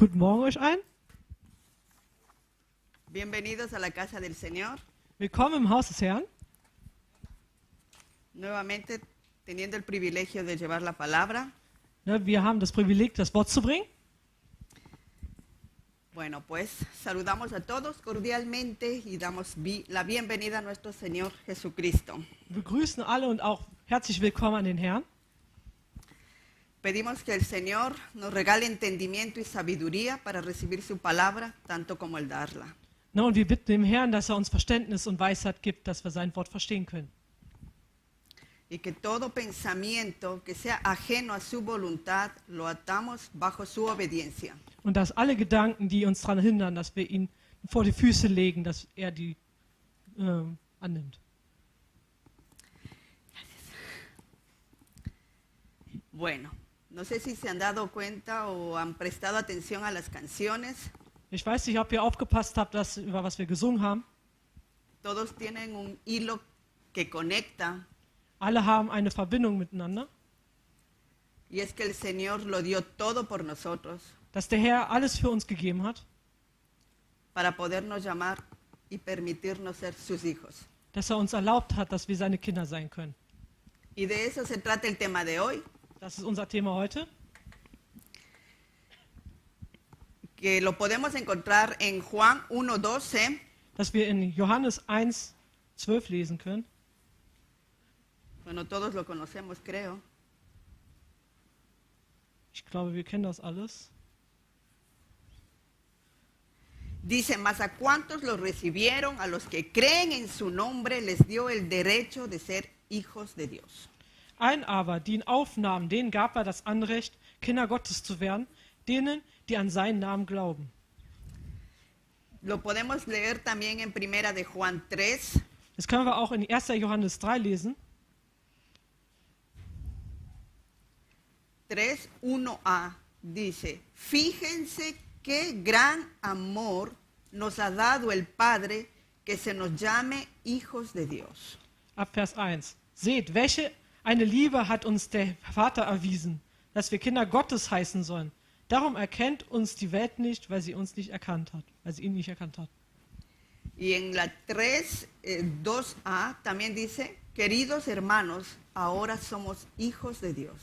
Guten Morgen euch allen. Bienvenidos a la casa del Señor. Willkommen im Haus des Herrn. Nuevamente teniendo el privilegio de llevar la palabra. Wir haben das Privileg, das Wort zu bringen. Bueno, pues saludamos a todos cordialmente y damos la bienvenida a nuestro Señor Jesucristo. Wir begrüßen alle und auch herzlich willkommen an den Herrn. Pedimos que el Señor nos regale entendimiento y sabiduría para recibir su palabra, tanto como el darla. Und wir bitten dem Herrn, dass er uns Verständnis und Weisheit gibt, dass wir sein Wort verstehen können. Y que todo pensamiento que sea ajeno a su voluntad lo atamos bajo su obediencia. Und dass alle Gedanken, die uns daran hindern, dass wir ihn vor die Füße legen, dass er die annimmt. Bueno, no sé si se han dado cuenta o han prestado atención a las canciones. Ich weiß nicht, ob ihr aufgepasst habt, über was wir gesungen haben. Todos tienen un hilo que conecta. Alle haben eine Verbindung miteinander. Y es que el Señor lo dio todo por nosotros. Dass der Herr alles für uns gegeben hat. Para podernos llamar y permitirnos ser sus hijos. Dass er uns erlaubt hat, dass wir seine Kinder sein können. Y de eso se trata el tema de hoy. Das ist unser Thema heute. Que lo podemos encontrar en Juan 1:12. Dass wir in Johannes 1,12 lesen können. Bueno, todos lo conocemos, creo. Ich glaube, wir kennen das alles. Dice, mas a cuantos lo recibieron, a los que creen en su nombre, les dio el derecho de ser hijos de Dios. Allen aber, die ihn aufnahmen, denen gab er das Anrecht, Kinder Gottes zu werden, denen, die an seinen Namen glauben. Lo podemos leer también en Primera de Juan 3. Das können wir auch in 1. Johannes 3 lesen. 3:1a dice, fíjense qué gran amor nos ha dado el Padre que se nos llame hijos de Dios. Ab Vers 1. Seht, welche eine Liebe hat uns der Vater erwiesen, dass wir Kinder Gottes heißen sollen. Darum erkennt uns die Welt nicht, weil sie uns nicht erkannt hat, weil sie ihn nicht erkannt hat. Y en la 3:2a también dice, queridos hermanos, ahora somos hijos de Dios.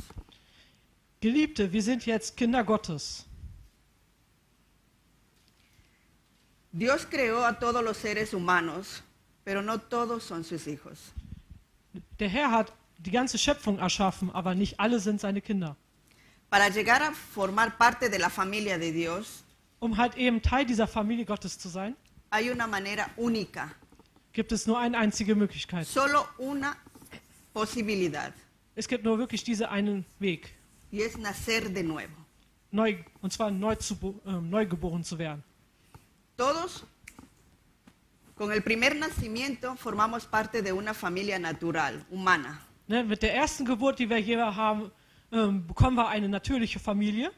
Geliebte, wir sind jetzt Kinder Gottes. Dios creó a todos los seres humanos, pero no todos son sus hijos. Der Herr hat die ganze Schöpfung erschaffen, aber nicht alle sind seine Kinder. Para llegar a formar parte de la familia de Dios, Halt eben Teil dieser Familie Gottes zu sein, hay una manera única, gibt es nur eine einzige Möglichkeit. solo una posibilidad, Es gibt nur wirklich diesen einen Weg, y es nacer de nuevo. und zwar neu geboren zu werden. Todos, con el primer nacimiento, formamos parte de una familia natural, humana. Mit der ersten Geburt, die wir hier haben, bekommen wir eine natürliche Familie.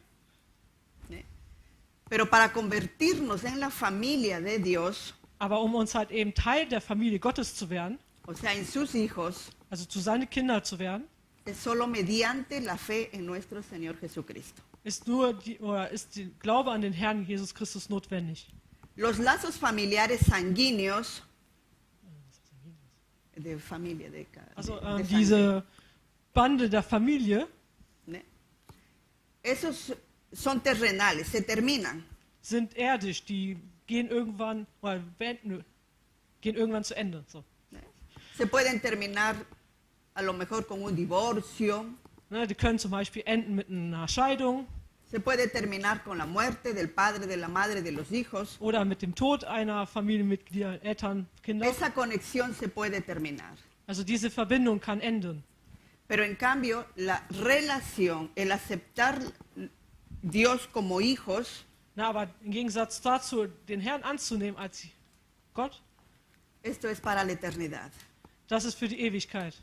Pero para convertirnos en la familia de Dios, Aber uns halt eben Teil der Familie Gottes zu werden, o sea, en sus hijos, also zu seinen Kindern zu werden, es solo mediante la fe en nuestro Señor Jesucristo. ist der Glaube an den Herrn Jesus Christus notwendig. Los lazos familiares sanguíneos de familia, de sangre, Diese Bande der Familie, ¿no? Esos son terrenales, se terminan. sind erdisch, die gehen irgendwann zu Ende. So. Se pueden terminar a lo mejor con un divorcio, Die können zum Beispiel enden mit einer Scheidung se puede terminar con la muerte del padre, de la madre, de los hijos. oder mit dem Tod einer Familienmitglieder, Eltern, Kinder. Esa conexión se puede terminar. Also diese Verbindung kann enden. Pero en cambio, la relación, el aceptar Dios como hijos, Aber im Gegensatz dazu, den Herrn anzunehmen als Gott, esto es para la eternidad. das ist für die Ewigkeit.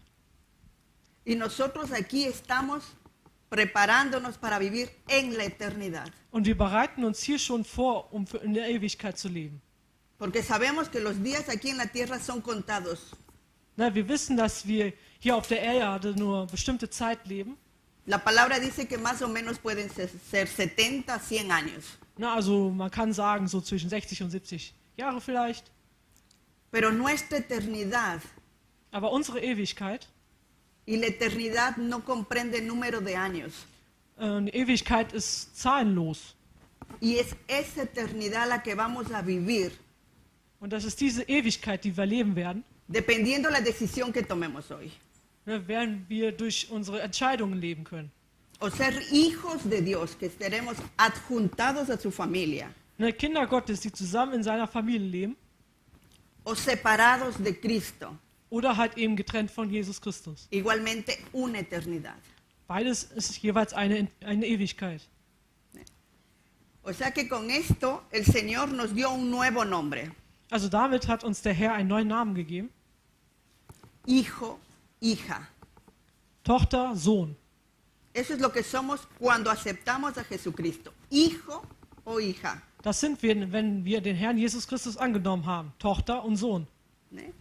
Y nosotros aquí estamos preparándonos para vivir en la eternidad. Und wir bereiten uns hier schon vor, um in der Ewigkeit zu leben. Porque sabemos que los días aquí en la tierra son contados. Wir wissen, dass wir hier auf der Erde nur bestimmte Zeit leben. La palabra dice que más o menos pueden ser 70, 100 años. Na, also man kann sagen, so zwischen 60 und 70 Jahre vielleicht. Pero nuestra eternidad, Aber unsere Ewigkeit, y la eternidad no comprende número de años. die Ewigkeit ist zahlenlos. Y es esa eternidad la que vamos a vivir, Und das ist diese Ewigkeit, die wir leben werden, dependiendo la decisión que tomemos hoy. ne, werden wir durch unsere Entscheidungen leben können. O ser hijos de Dios, que estaremos adjuntados a su familia, Ne, Kinder Gottes, die zusammen in seiner Familie leben, o separados de Cristo, oder halt eben getrennt von Jesus Christus. igualmente una eternidad. Beides ist jeweils eine Ewigkeit. O sea que con esto el Señor nos dio un nuevo nombre, Also damit hat uns der Herr einen neuen Namen gegeben. hijo, hija. Tochter, Sohn. Eso es lo que somos cuando aceptamos a Jesucristo, hijo o hija. Das sind wir, wenn wir den Herrn Jesus Christus angenommen haben. Tochter und Sohn. ¿Eh?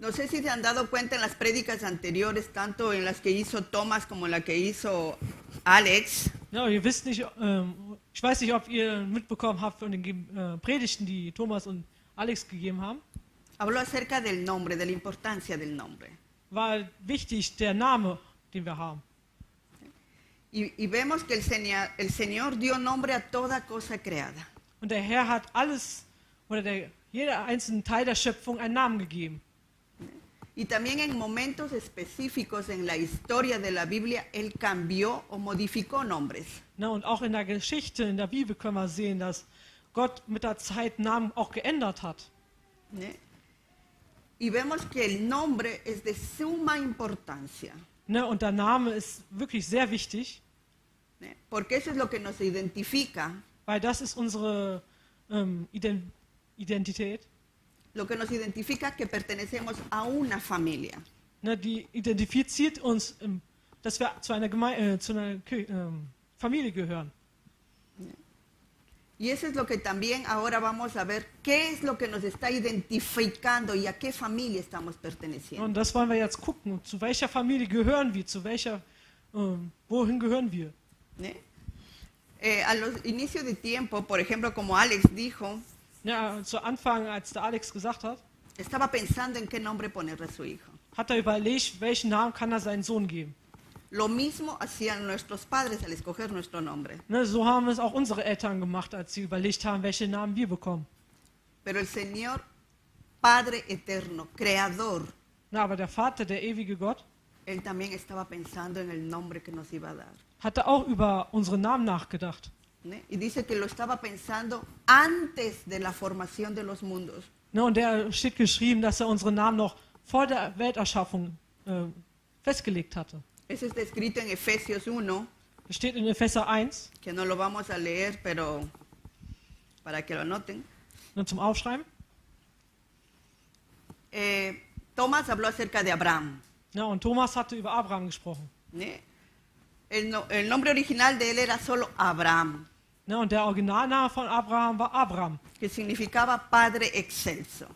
No sé si se han dado cuenta en las prédicas anteriores, tanto en las que hizo Thomas como en la que hizo Alex, Ja, ihr wisst nicht, ich weiß nicht, ob ihr mitbekommen habt von den Predigten, die Thomas und Alex gegeben haben. habló acerca del nombre, de la importancia del nombre. War wichtig der Name, den wir haben. Y vemos que el Señor dio nombre a toda cosa creada. Und der Herr hat alles, oder jeder einzelne Teil der Schöpfung einen Namen gegeben. Y también en momentos específicos en la historia de la Biblia, Él cambió o modificó nombres. Ne, und auch in der Geschichte, in der Bibel können wir sehen, dass Gott mit der Zeit Namen auch geändert hat. ¿Eh? Y vemos que el nombre es de suma importancia, Ne, und der Name ist wirklich sehr wichtig, ¿eh? Porque eso es lo que nos identifica, weil das ist unsere Identität. lo que nos identifica que pertenecemos a una familia. Ne, die identifiziert uns, dass wir zu einer Familie gehören. Y eso es lo que también ahora vamos a ver, qué es lo que nos está identificando y a qué familia estamos perteneciendo. Und das wollen wir jetzt gucken. Zu welcher Familie gehören wir? Wohin gehören wir? ¿Eh? A los inicios de tiempo, por ejemplo, como Alex dijo, Ja, zu Anfang, als der Alex gesagt hat, estaba pensando en qué nombre ponerle a su hijo. hat er überlegt, welchen Namen kann er seinen Sohn geben. Lo mismo hacían nuestros padres al escoger nuestro nombre. Ne, so haben es auch unsere Eltern gemacht, als sie überlegt haben, welche Namen wir bekommen. Pero el Señor, Padre eterno, creador, Na, aber der Vater, der ewige Gott, Él también estaba pensando en el nombre que nos iba a dar. hatte auch über unsere Namen nachgedacht. ¿Eh? Y dice que lo estaba pensando antes de la formación de los mundos. Ne, und der steht geschrieben, dass er unsere Namen noch vor der Welterschaffung festgelegt hatte. Eso está escrito en Efesios 1, Das steht in Epheser 1, que no lo vamos a leer, pero para que lo anoten. ne, zum Aufschreiben. Tomás habló acerca de Abraham. Ja, und Thomas hatte über Abraham gesprochen. ¿Eh? El nombre original de él era solo Abraham, Ne, und der Originalname von Abraham war Abram. que significaba Padre excelso,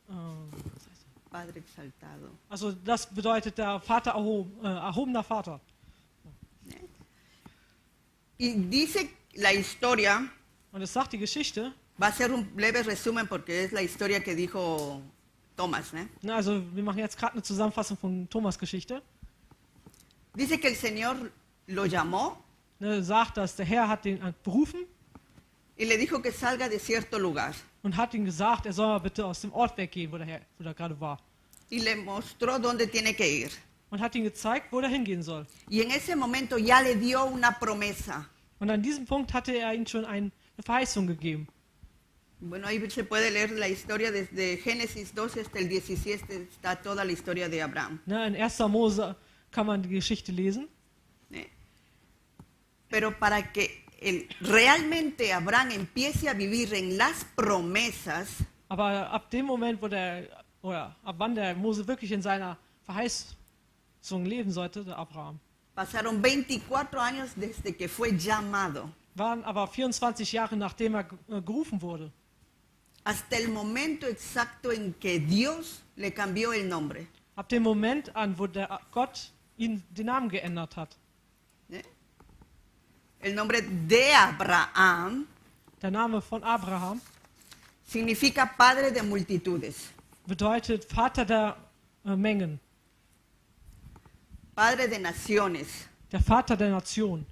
Was heißt das? Padre exaltado. Also das bedeutet der Vater erhobener Vater. Y dice la historia, Und es sagt die Geschichte, va a ser un breve resumen porque es la historia que dijo Tomás. ¿Eh? ne, also wir machen jetzt gerade eine Zusammenfassung von Thomas Geschichte. Dice que el Señor lo llamó Ne, sagt, dass der Herr hat ihn berufen y le dijo que salga de cierto lugar. und hat ihm gesagt, er soll mal bitte aus dem Ort weggehen, wo er gerade war. Y le mostró dónde tiene que ir. Und hat ihm gezeigt, wo er hingehen soll. Y en ese momento ya le dio una promesa. Und an diesem Punkt hatte er ihm schon eine Verheißung gegeben. Bueno, ahí se puede leer la historia desde Génesis 12 hasta el 17, está toda la historia de Abraham. Ne, in 1. Mose kann man die Geschichte lesen. ¿Eh? Pero para que realmente Abraham empiece a vivir en las promesas, Aber ab dem Moment, oder ab wann der Mose wirklich in seiner Verheißung leben sollte, der Abraham, pasaron 24 años desde que fue llamado, waren aber 24 Jahre, nachdem er gerufen wurde. hasta el momento exacto en que Dios le cambió el nombre. Ab dem Moment an, wo Gott ihm den Namen geändert hat. ¿Eh? El nombre de Abraham Der Name von Abraham significa padre de multitudes, bedeutet Vater der Mengen, padre de naciones. der Vater der Nation.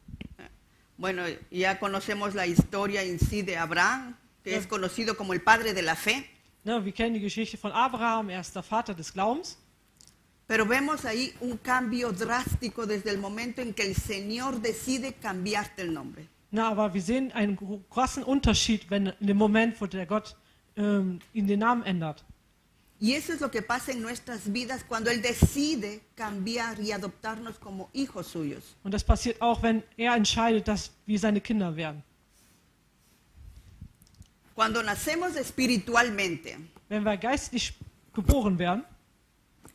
Bueno, ya conocemos la historia en sí de Abraham, que es conocido como el padre de la fe, Ne, wir kennen die Geschichte von Abraham, er ist der Vater des Glaubens. pero vemos ahí un cambio drástico desde el momento en que el Señor decide cambiarte el nombre. Na, aber wir sehen einen krassen Unterschied, wenn in dem Moment, wo der Gott ihm den Namen ändert. Y eso es lo que pasa en nuestras vidas cuando Él decide cambiar y adoptarnos como hijos suyos. Und das passiert auch, wenn er entscheidet, dass wir seine Kinder werden. Cuando nacemos espiritualmente, Wenn wir geistlich geboren werden,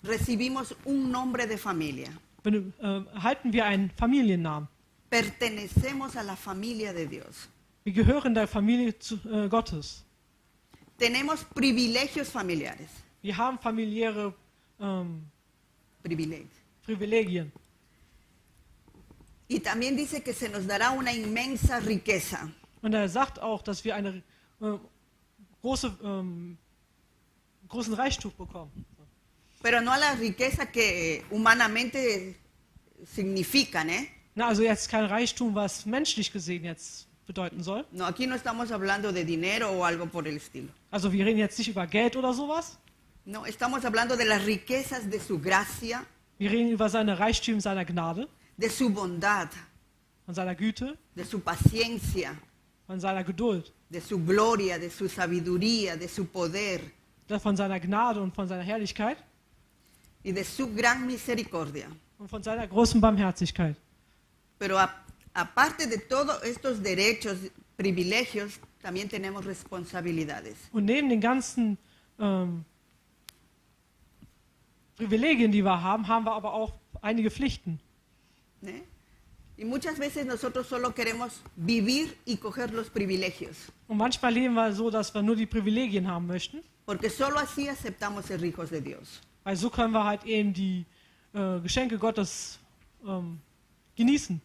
recibimos un nombre de familia. erhalten wir einen Familiennamen. Pertenecemos a la familia de Dios. Wir gehören der Familie Gottes. Tenemos privilegios familiares. Wir haben familiäre Privilegios. Privilegien. Y también dice que se nos dará una inmensa riqueza. Und er sagt auch, dass wir einen großen Reichtum bekommen. Pero no a la riqueza que humanamente significan, ¿eh? Na, also jetzt kein Reichtum, was menschlich gesehen jetzt bedeuten soll. No, aquí no estamos hablando de dinero o algo por el estilo. Also wir reden jetzt nicht über Geld oder sowas. No, estamos hablando de las riquezas de su gracia, Wir reden über seine Reichtümer seiner Gnade, de su bondad, von seiner Güte, de su paciencia, von seiner Geduld, de su gloria, de su sabiduría, de su poder von seiner Gnade und von seiner Herrlichkeit y de su gran misericordia. und von seiner großen Barmherzigkeit. Pero aparte de todos estos derechos, privilegios, también tenemos responsabilidades. Und neben den ganzen Privilegien, die wir haben, haben wir aber auch einige Pflichten. ¿Eh? Y muchas veces nosotros solo queremos vivir y coger los privilegios, Und manchmal leben wir so, dass wir nur die Privilegien haben möchten, porque solo así aceptamos ser hijos de Dios. weil so können wir halt eben die Geschenke Gottes genießen,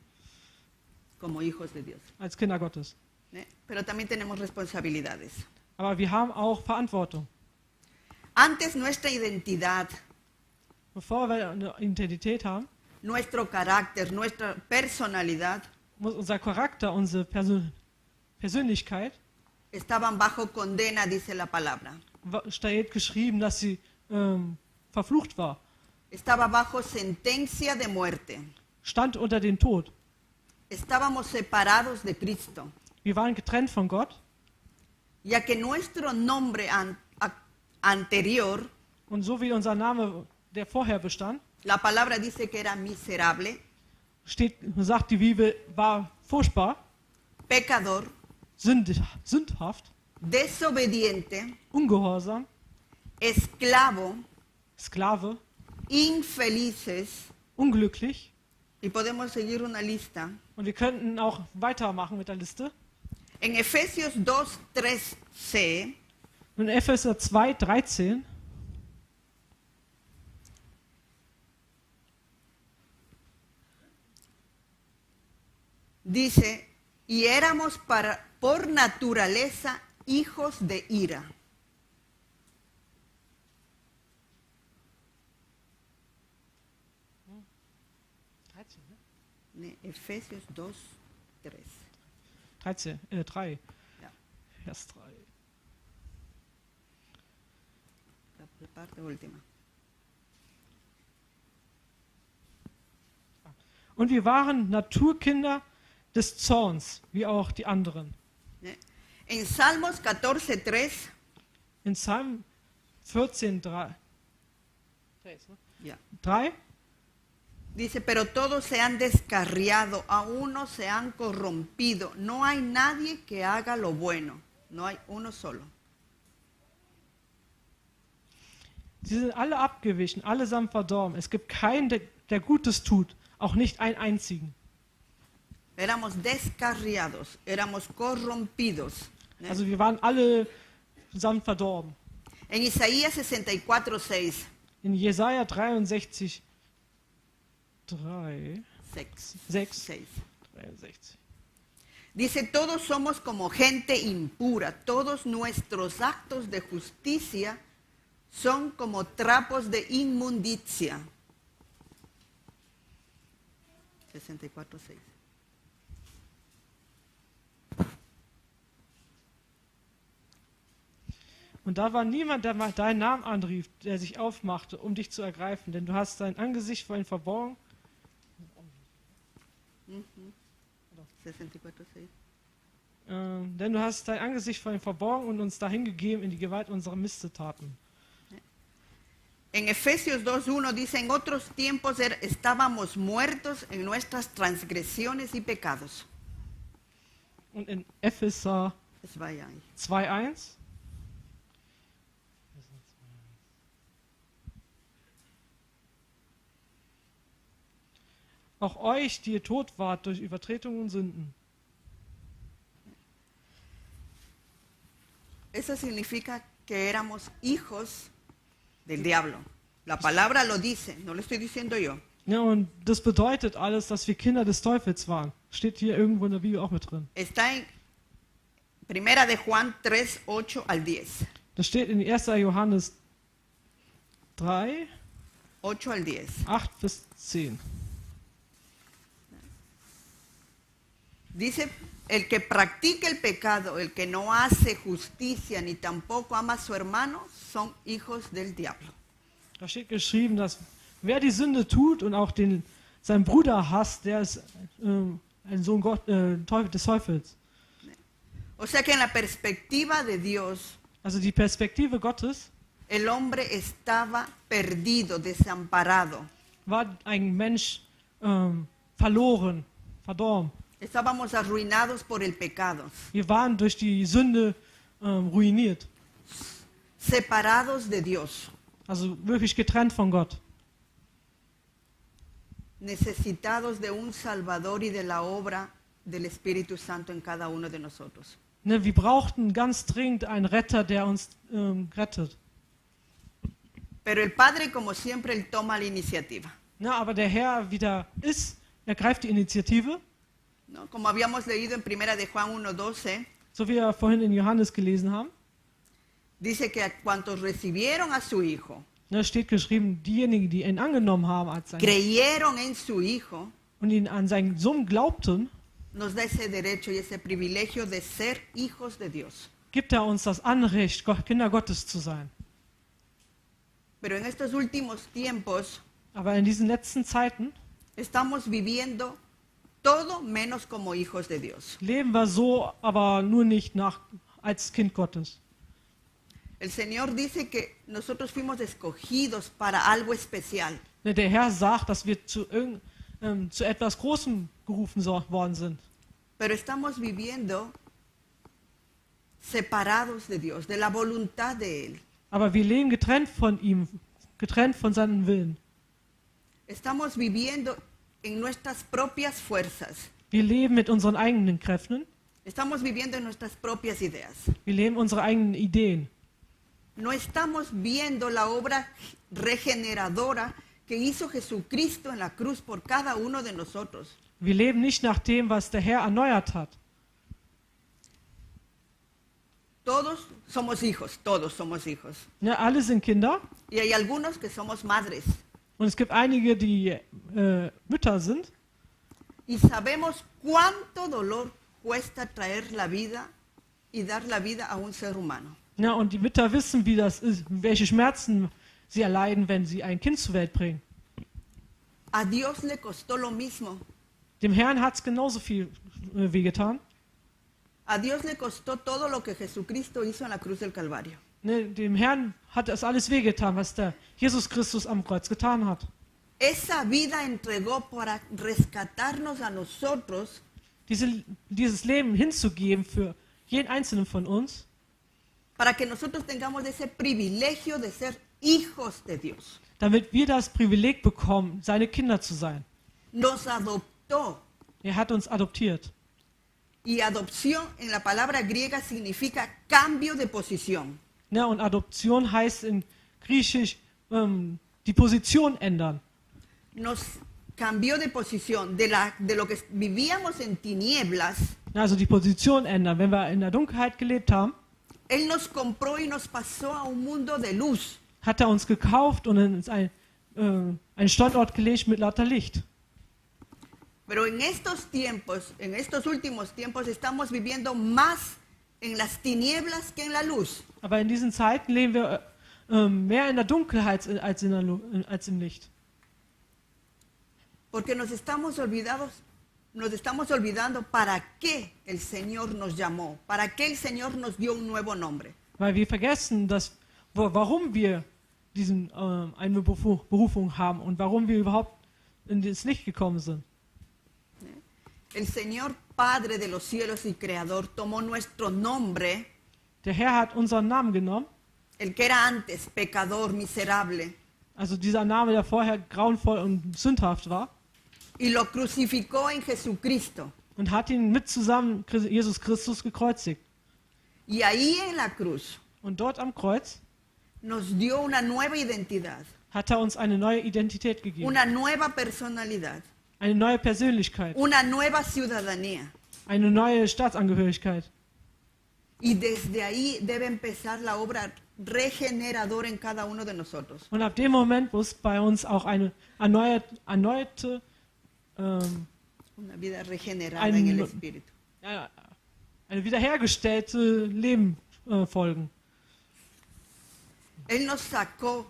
Como hijos de Dios. als Kinder Gottes. ¿Eh? Pero también tenemos responsabilidades. Aber wir haben auch Verantwortung. Antes nuestra identidad, Bevor wir eine Identität haben, nuestro carácter, nuestra personalidad muss unser Charakter, unsere Persönlichkeit, estaban bajo condena, dice la palabra. steht geschrieben, dass sie verflucht war, Estaba bajo sentencia de muerte. stand unter dem Tod. Estábamos separados de Cristo, Wir waren getrennt von Gott ya que nuestro nombre anterior, und so wie unser Name, der vorher bestand, la palabra dice que era miserable, sagt die Bibel, war furchtbar, pecador, sündhaft, desobediente, ungehorsam, esclavo, Sklave, infelices, unglücklich. y podemos seguir una lista. Und wir könnten auch weitermachen mit der Liste. En Efesios 2:3c In Epheser 2,13 dice, y éramos por naturaleza hijos de ira. Efesios 2:3. 3. Ja, Vers 3. la parte última. Und wir waren Naturkinder des Zorns, wie auch die anderen. En Salmos 14:3, In Psalm 14,3 ya, 3 dice, pero todos se han descarriado, a uno se han corrompido, no hay nadie que haga lo bueno, no hay uno solo. Sie sind alle abgewichen, allesamt verdorben. Es gibt keinen, der Gutes tut, auch nicht einen einzigen. Éramos descarriados, éramos corrompidos. Also wir waren alle samt verdorben. En Isaías 64:6, In Jesaja 63, 3, 6, 6. 63. Dice, todos somos como gente impura, todos nuestros actos de justicia son como trapos de inmundicia. 64:6. Und da war niemand, der deinen Namen anrief, der sich aufmachte, um dich zu ergreifen, denn du hast dein Angesicht vor ihm verborgen. 64:6. Denn du hast dein Angesicht vor ihm verborgen und uns dahingegeben in die Gewalt unserer Missetaten. En Efesios 2:1 dice, en otros tiempos estábamos muertos en nuestras transgresiones y pecados. Und in Epheser Es vaya ahí. 2,1 auch euch, die ihr tot wart durch Übertretungen und Sünden. Eso significa que éramos hijos del diablo. La palabra lo dice, no lo estoy diciendo yo. Ja, und das bedeutet alles, dass wir Kinder des Teufels waren. Steht hier irgendwo in der Bibel auch mit drin. Está en Primera de Juan 3:8-10. Das steht in 1. Johannes 3, 8-10. 8 bis 10. Dice, el que practica el pecado, el que no hace justicia ni tampoco ama a su hermano, son hijos del diablo. Da steht geschrieben, dass wer die Sünde tut und auch seinen Bruder hasst, der ist ein Sohn des Teufels. O sea que en la perspectiva de Dios, Also die Perspektive Gottes el hombre estaba perdido, desamparado. war ein Mensch verloren, verdorben. Estábamos arruinados por el pecado, Wir waren durch die Sünde ruiniert. separados de Dios, Also wirklich getrennt von Gott. necesitados de un Salvador y de la obra del Espíritu Santo en cada uno de nosotros. Ne, wir brauchten ganz dringend einen Retter, der uns rettet. Pero el Padre, como siempre, Él toma la iniciativa. Na, aber der Herr wieder ergreift die Initiative, ¿No? Como habíamos leído en Primera de Juan 1:12, so wie wir vorhin in Johannes gelesen haben. dice que a cuantos recibieron a su Hijo, Da steht geschrieben, diejenigen, die ihn angenommen haben als sein creyeron en su Hijo, und ihn an seinen Sohn glaubten, nos da ese derecho y ese privilegio de ser hijos de Dios. gibt er uns das Anrecht, Kinder Gottes zu sein. Pero en estos últimos tiempos Aber in diesen letzten Zeiten estamos viviendo todo menos como hijos de Dios. leben wir so, aber nur nicht als Kind Gottes. El Señor dice que nosotros fuimos escogidos para algo especial. Ne, der Herr sagt, dass wir zu etwas Großem gerufen worden sind. Pero estamos viviendo separados de Dios, de la voluntad de Él. Aber wir leben getrennt von ihm, getrennt von seinem Willen. Estamos viviendo en nuestras propias fuerzas. Wir leben mit unseren eigenen Kräften. Estamos viviendo en nuestras propias ideas. Wir leben unsere eigenen Ideen. No estamos viendo la obra regeneradora que hizo Jesucristo en la cruz por cada uno de nosotros. Wir leben nicht nach dem, was der Herr erneuert hat. Todos somos hijos. Ne, alle sind Kinder Y hay algunos que somos madres. und es gibt einige, die Mütter sind. Y sabemos cuánto dolor cuesta traer la vida y dar la vida a un ser humano. Ja, und die Mütter wissen, wie das ist, welche Schmerzen sie erleiden, wenn sie ein Kind zur Welt bringen. A Dios le costó lo mismo. Dem Herrn hat es genauso viel wehgetan. A Dios le costó todo lo que Jesucristo hizo en la cruz del Calvario. Ne, dem Herrn hat es alles wehgetan, was der Jesus Christus am Kreuz getan hat. Esa vida entregó para rescatarnos a nosotros Dieses Leben hinzugeben für jeden Einzelnen von uns, para que nosotros tengamos ese privilegio de ser hijos de Dios. damit wir das Privileg bekommen, seine Kinder zu sein. Nos adoptó. Er hat uns adoptiert. Y adopción en la palabra griega significa cambio de posición. Ja, und Adoption heißt in Griechisch die Position ändern. Nos cambió de posición de lo que vivíamos en tinieblas, Also die Position ändern. Wenn wir in der Dunkelheit gelebt haben, Él nos compró y nos pasó a un mundo de luz. hat er uns gekauft und in einen Standort gelegt mit lauter Licht. Pero en estos tiempos, en estos últimos tiempos, estamos viviendo más en las tinieblas que en la luz. Aber in diesen Zeiten leben wir mehr in der Dunkelheit als im Licht. Porque nos estamos olvidando para qué el Señor nos llamó, para qué el Señor nos dio un nuevo nombre. Weil wir vergessen, warum wir eine Berufung haben und warum wir überhaupt in das Licht gekommen sind. El Señor Padre de los cielos y Creador tomó nuestro nombre, Der Herr hat unseren Namen genommen, el que era antes pecador, miserable, also dieser Name, der vorher grauenvoll und sündhaft war, y lo crucificó en Jesucristo. und hat ihn mit zusammen Jesus Christus gekreuzigt. Y ahí en la cruz Und dort am Kreuz nos dio una nueva identidad, hat er uns eine neue Identität gegeben, una nueva personalidad, eine neue Persönlichkeit, una nueva ciudadanía. eine neue Staatsangehörigkeit. Y desde ahí debe empezar la obra regeneradora en cada uno de nosotros. Und ab dem Moment muss bei uns auch eine erneute Una vida regenerada Ein- en el Espíritu. eine wiederhergestellte Leben folgen. Él nos sacó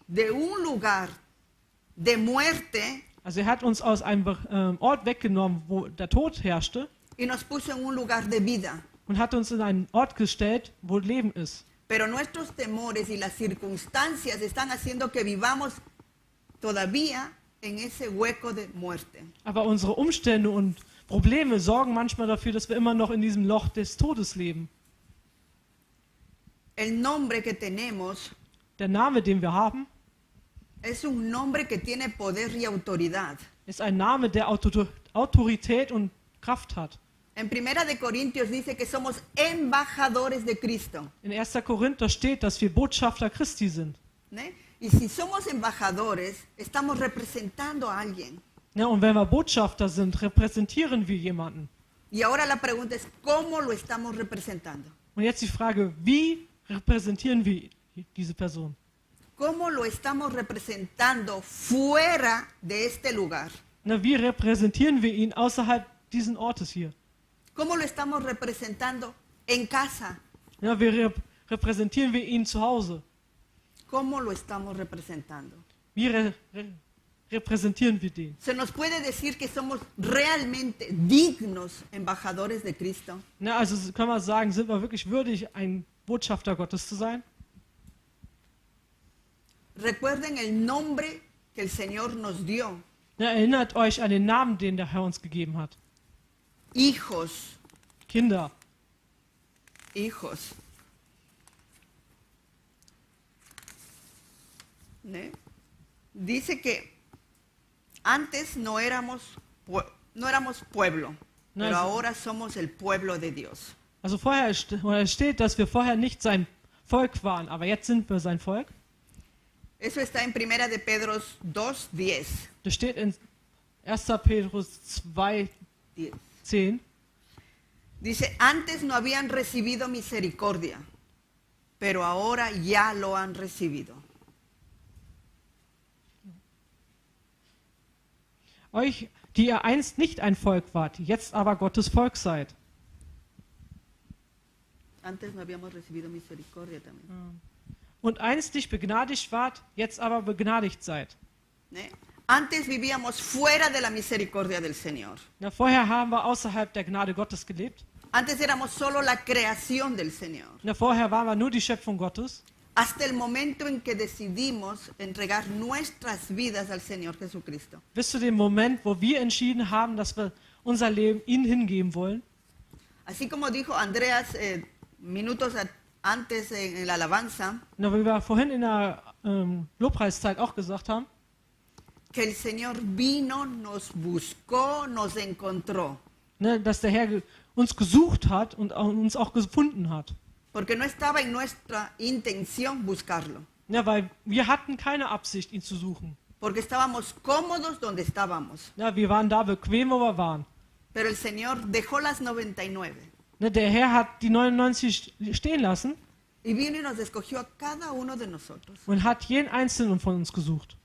de un lugar de muerte Also er hat uns aus einem Ort weggenommen, wo der Tod herrschte, y nos puso en un lugar de vida. und hat uns in einen Ort gestellt, wo Leben ist. Pero nuestros temores y las circunstancias están haciendo que vivamos todavía en ese hueco de muerte. Aber unsere Umstände und Probleme sorgen manchmal dafür, dass wir immer noch in diesem Loch des Todes leben. El nombre que tenemos Der Name, den wir haben, es un nombre que tiene poder y autoridad. ist ein Name, der Autorität und Kraft hat. En Primera de Corintios dice que somos embajadores de Cristo. In 1. Korinther steht, dass wir Botschafter Christi sind. ¿né? Y si somos embajadores, estamos representando a alguien. Ja, und wenn wir Botschafter sind, repräsentieren wir jemanden. Y ahora la pregunta es, ¿cómo lo estamos representando? Und jetzt die Frage, wie repräsentieren wir diese Person? ¿Cómo lo estamos representando fuera de este lugar? Wie repräsentieren wir ihn außerhalb diesen Ortes hier? ¿Cómo lo estamos representando en casa? Wie repräsentieren wir ihn zu Hause? ¿Cómo lo estamos representando? Wie repräsentieren wir den? ¿Se nos puede decir que somos realmente dignos embajadores de Cristo? Also kann man sagen, sind wir wirklich würdig, ein Botschafter Gottes zu sein? Recuerden el nombre que el Señor nos dio. Erinnert euch an den Namen, den der Herr uns gegeben hat. Hijos, Kinder. hijos. ¿né? Dice que antes no éramos pueblo, No, pero es- ahora somos el pueblo de Dios. Also vorher steht, dass wir vorher nicht sein Volk waren, aber jetzt sind wir sein Volk. Eso está en Primera de Pedro 2:10. Das steht in 1. Petrus 2,10. Dice, antes no habían recibido misericordia, pero ahora ya lo han recibido. Euch, die ihr einst nicht ein Volk wart, jetzt aber Gottes Volk seid. Antes no habíamos recibido misericordia también. Und einst nicht begnadigt wart, jetzt aber begnadigt seid. ¿né? Antes vivíamos fuera de la misericordia del Señor. Vorher haben wir außerhalb der Gnade Gottes gelebt. Antes éramos solo la creación del Señor. Vorher waren wir nur die Schöpfung Gottes. Hasta el momento en que decidimos entregar nuestras vidas al Señor Jesucristo. Bis zu dem Moment, wo wir entschieden haben, dass wir unser Leben ihm hingeben wollen. Así como dijo Andreas minutos antes en la alabanza, Wie wir vorhin in der Lobpreiszeit auch gesagt haben, que el Señor vino, nos buscó, nos encontró. dass der Herr uns gesucht hat und uns auch gefunden hat. Porque no estaba en nuestra intención buscarlo. Weil wir hatten keine Absicht, ihn zu suchen. Porque estábamos cómodos donde estábamos. Wir waren da bequem, wo wir waren. Pero el Señor dejó las 99 Ne, der Herr hat die 99 stehen lassen y vino y nos escogió a cada uno de nosotros. und hat jeden einzelnen von uns gesucht.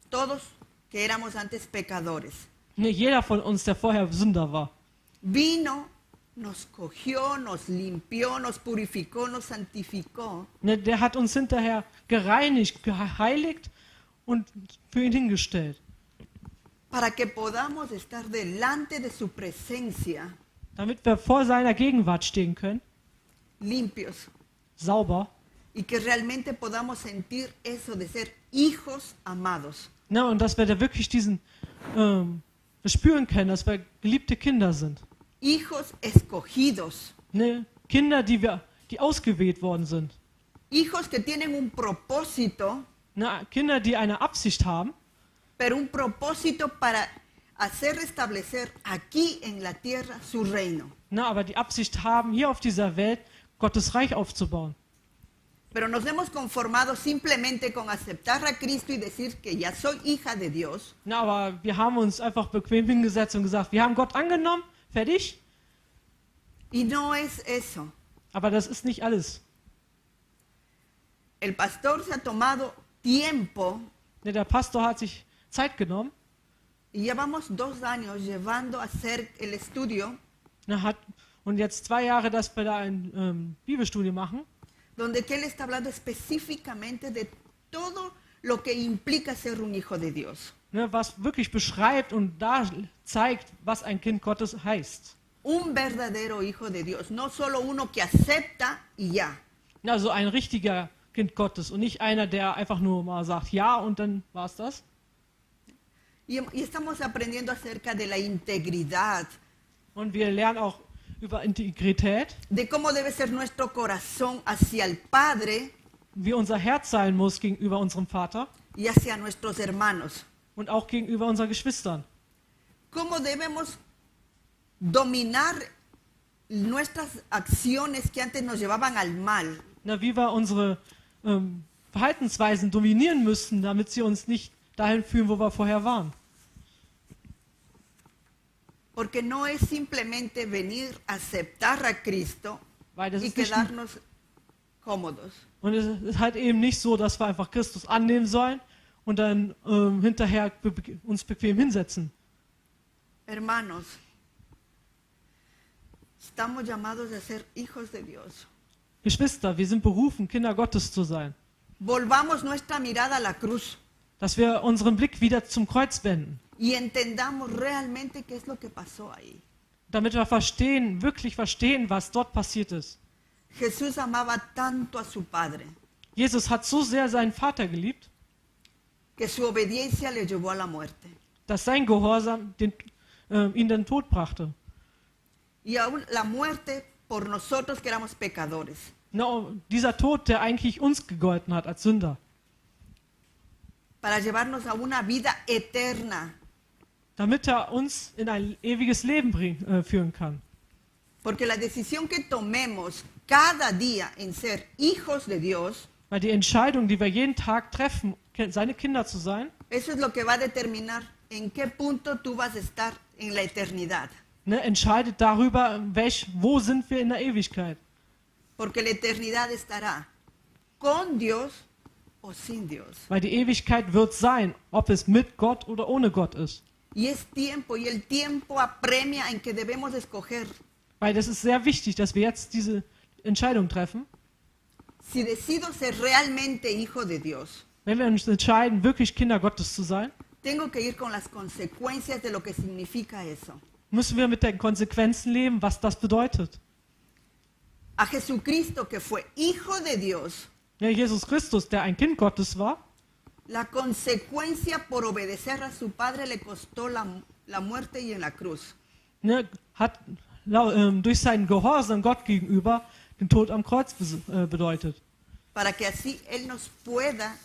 Todos que éramos antes pecadores. Ne, jeder von uns, der vorher Sünder war. Vino, nos cogió, nos limpió, nos purificó, nos santificó. Ne, der hat uns hinterher gereinigt, geheiligt und für ihn hingestellt. Para que podamos estar delante de su presencia Damit wir vor seiner Gegenwart stehen können, limpios sauber. y que realmente podamos sentir eso de ser hijos amados. Ne, und dass wir da wirklich diesen spüren können, dass wir geliebte Kinder sind. Hijos escogidos. Ne, Kinder, die ausgewählt worden sind. Hijos que tienen un propósito, Ne, Kinder, die eine Absicht haben, pero un propósito para hacer restablecer aquí en la tierra su reino. ne, aber die Absicht haben, hier auf dieser Welt Gottes Reich aufzubauen. Pero nos hemos conformado simplemente con aceptar a Cristo y decir que ya soy hija de Dios. Ne, aber wir haben uns einfach bequem hingesetzt und gesagt, wir haben Gott angenommen, fertig. Y no es eso. Aber das ist nicht alles. El pastor se ha tomado tiempo Ne, der Pastor hat sich Zeit genommen, y llevamos 2 años llevando a hacer el estudio ne, und jetzt 2 Jahre, dass wir da ein Bibelstudium machen, donde que él está hablando específicamente de todo lo que implica ser un hijo de Dios. ne, was wirklich beschreibt und da zeigt, was ein Kind Gottes heißt. Un verdadero hijo de Dios, no solo uno que acepta y ya. Also ein richtiger Kind Gottes und nicht einer, der einfach nur mal sagt ja und dann war es das. Y estamos aprendiendo acerca de la integridad, Und wir lernen auch über Integrität, de cómo debe ser nuestro corazón hacia el Padre wie unser Herz sein muss gegenüber unserem Vater y hacia nuestros hermanos. und auch gegenüber unseren Geschwistern. Cómo debemos dominar nuestras acciones que antes nos llevaban al mal. Na, wie wir unsere Verhaltensweisen dominieren müssen, damit sie uns nicht dahin führen, wo wir vorher waren. Porque no es simplemente venir a aceptar a Cristo Weil das y ist nicht, quedarnos cómodos. und es ist halt eben nicht so, dass wir einfach Christus annehmen sollen und dann hinterher uns bequem hinsetzen. Hermanos, estamos llamados a ser hijos de Dios. Geschwister, wir sind berufen, Kinder Gottes zu sein. Volvamos nuestra mirada a la cruz Dass wir unseren Blick wieder zum Kreuz wenden. y entendamos realmente qué es lo que pasó ahí. Damit wir verstehen, wirklich verstehen, was dort passiert ist. Jesús amaba tanto a su Padre Jesus hat so sehr seinen Vater geliebt, que su obediencia le llevó a la muerte. dass sein Gehorsam ihn den Tod brachte. Y aún la muerte por nosotros que éramos pecadores. Na, dieser Tod, der eigentlich uns gegolten hat als Sünder. Para llevarnos a una vida eterna. Damit er uns in ein ewiges Leben führen kann. Porque la decisión que tomemos cada día en ser hijos de Dios, Weil die Entscheidung, die wir jeden Tag treffen, seine Kinder zu sein, eso es lo que va a determinar en qué punto tú vas a estar en la eternidad. ne, entscheidet darüber, wo sind wir in der Ewigkeit. Porque la eternidad estará con Dios o sin Dios. Weil die Ewigkeit wird sein, ob es mit Gott oder ohne Gott ist. Y es tiempo, y el tiempo apremia en que debemos escoger Weil das ist sehr wichtig, dass wir jetzt diese Entscheidung treffen. si decido ser realmente hijo de Dios. Wenn wir uns entscheiden, wirklich Kinder Gottes zu sein, Tengo que ir con las consecuencias de lo que significa eso. müssen wir mit den Konsequenzen leben, was das bedeutet. A Jesucristo, que fue hijo de Dios, Ja, Jesus Christus, der ein Kind Gottes war, la consecuencia por obedecer a su Padre le costó la muerte y en la cruz. ne, hat durch seinen Gehorsam Gott gegenüber den Tod am Kreuz bedeutet. Para que así Él nos pueda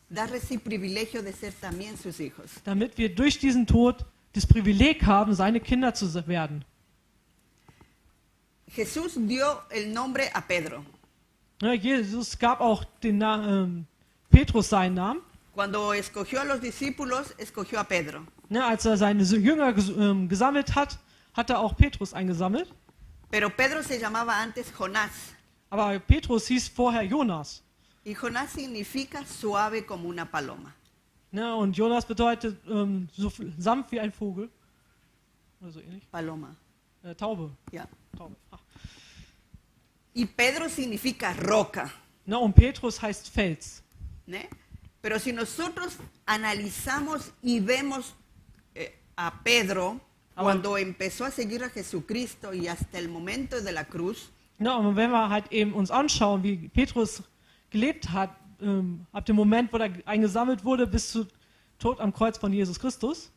dar ese privilegio de ser también sus hijos. Damit wir durch diesen Tod das Privileg haben, seine Kinder zu werden. Jesús dio el nombre a Pedro. Ja, Jesus gab auch Petrus seinen Namen. Cuando escogió a los discípulos, escogió a Pedro. Ne, als er seine Jünger gesammelt hat, hatte auch Petrus eingesammelt. Pero Pedro se llamaba antes Jonás. Aber Petrus hieß vorher Jonas. Y Jonás significa suave como una paloma. Ne, und Jonas bedeutet so sanft wie ein Vogel. Oder so ähnlich. Paloma. Taube. Ya. Taube. Ah. Y Pedro significa roca. Ne, und Petrus heißt Fels. ¿Ne? Pero si nosotros analizamos y vemos a Pedro cuando empezó a seguir a Jesucristo y hasta el momento de la cruz, Ne, und wenn wir halt eben uns anschauen, wie Petrus gelebt hat, ab dem Moment, wo er eingesammelt wurde, bis zu Tod am Kreuz von Jesus Christus,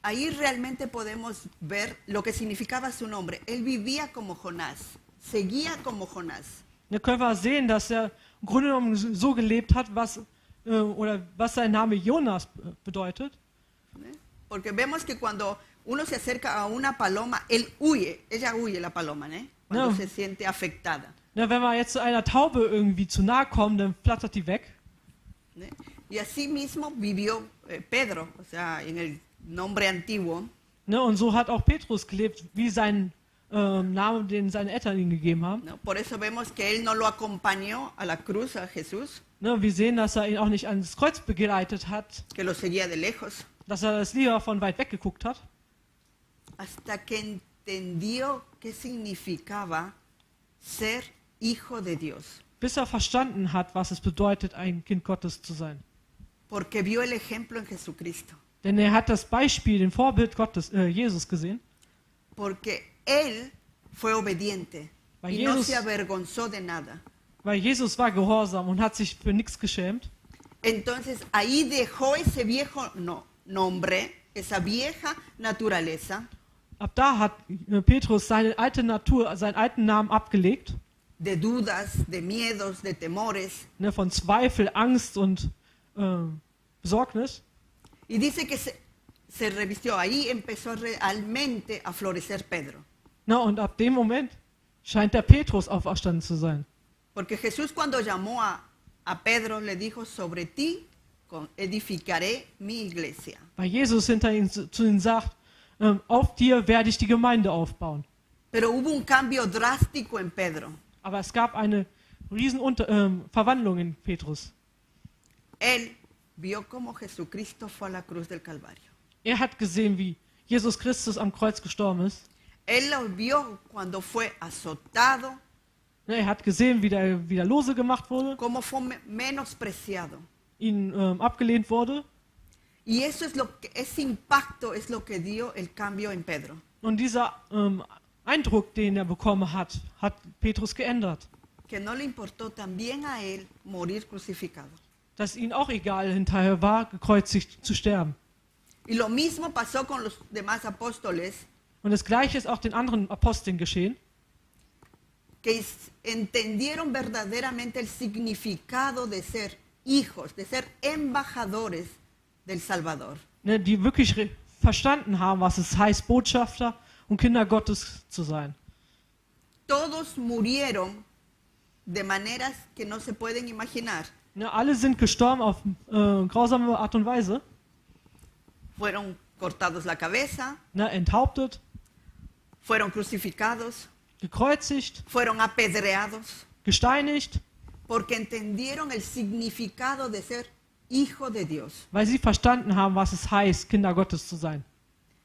ahí realmente podemos ver lo que significaba su nombre. Él vivía como Jonás, seguía como Jonás. da können wir sehen, dass er im Grunde genommen so gelebt hat, was sein Name Jonas bedeutet. ¿Ne? Porque vemos que cuando uno se acerca a una paloma, él huye, ella huye la paloma, ¿eh? Cuando No. se siente afectada. Ne, wenn wir jetzt zu einer Taube irgendwie zu nahe kommen, dann flattert die weg. ¿Ne? Y así mismo vivió Pedro, o sea, en el nombre antiguo. Ne, und so hat auch Petrus gelebt, wie sein Name, den seine Eltern ihm gegeben haben. ¿No? Por eso vemos que él no lo acompañó a la cruz, a Jesús, Ne, wir sehen, dass er ihn auch nicht ans Kreuz begleitet hat, que lo seguía de lejos, dass er das lieber von weit weg geguckt hat, hasta que entendió qué significaba ser hijo de Dios. bis er verstanden hat, was es bedeutet, ein Kind Gottes zu sein. Porque vio el ejemplo en Jesucristo. Denn er hat das Beispiel, den Vorbild Gottes, Jesus gesehen. Porque él fue obediente Weil y no Jesus- se avergonzó de nada. Weil Jesus war gehorsam und hat sich für nichts geschämt. Entonces ahí dejó ese viejo nombre, esa vieja naturaleza Ab da hat Petrus seine alte Natur, seinen alten Namen abgelegt. de dudas, de miedos, de temores. Ne, von Zweifel, Angst und Besorgnis. Y dice que se revistió. Ahí empezó realmente a florecer Pedro. Na, und ab dem Moment scheint der Petrus auferstanden zu sein. Porque Jesús cuando llamó a Pedro le dijo, sobre ti edificaré mi iglesia. Weil Jesus hinter ihm zu ihm sagt, auf dir werde ich die Gemeinde aufbauen. Pero hubo un cambio drástico en Pedro. Aber es gab eine riesen Verwandlung in Petrus. Él vio cómo Jesucristo fue a la cruz del Calvario. Er hat gesehen, wie Jesus Christus am Kreuz gestorben ist. Él lo vio cuando fue azotado, Ne, er hat gesehen, wie der lose gemacht wurde, cómo fue menospreciado. ihn abgelehnt wurde. Y eso es ese impacto es lo que dio el cambio en Pedro. Und dieser Eindruck, den er bekommen hat, hat Petrus geändert. Que no le importó también a él morir crucificado. Dass ihm auch egal hinterher war, gekreuzigt zu sterben. Y lo mismo pasó con los demás apóstoles, Und das Gleiche ist auch den anderen Aposteln geschehen, que entendieron verdaderamente el significado de ser hijos, de ser embajadores del Salvador. ne, die wirklich verstanden haben, was es heißt, Botschafter und Kinder Gottes zu sein. Todos murieron de maneras que no se pueden imaginar. Ne, alle sind gestorben auf grausame Art und Weise, Fueron cortados la cabeza, ne, enthauptet, fueron crucificados, gekreuzigt, fueron apedreados, gesteinigt, porque entendieron el significado de ser hijo de Dios. weil sie verstanden haben, was es heißt, Kinder Gottes zu sein.